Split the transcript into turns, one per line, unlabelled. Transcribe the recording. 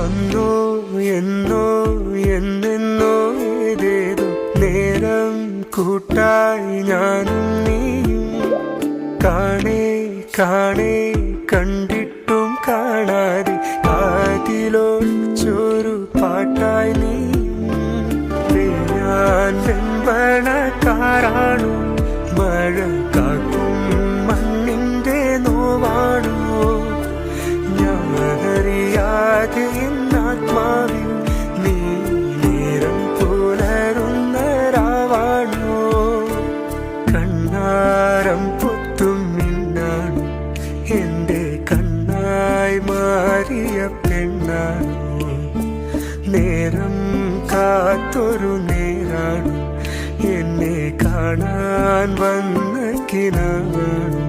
അന്നോ എന്നോ എന്നെന്നോ ഏതേതോ നേരം കൂട്ടായി ഞാനും നീയും കാണേ കാണേ കണ്ടിട്ടും കാണാതെ കാതിലൊച്ചൊരു പാട്ടായി നീയും ഞാൻ വെമ്പണക്കാരാണോ മഴ കാക്കും മണ്ണിന്റെ നോവാണോ ഞാനറിയാതെ എന്നാത്മാവിൽ നീ നേരം പുലരുന്ന രാവാണോ കണ്ണാരം പൊത്തും മിന്നാണോ എന്റെ കണ്ണായി മാറിയ പെണ്ണാണോ നേരം കാത്തൊരു നേരാണോ എന്നെ കാണാൻ വന്ന കിനാവാണോ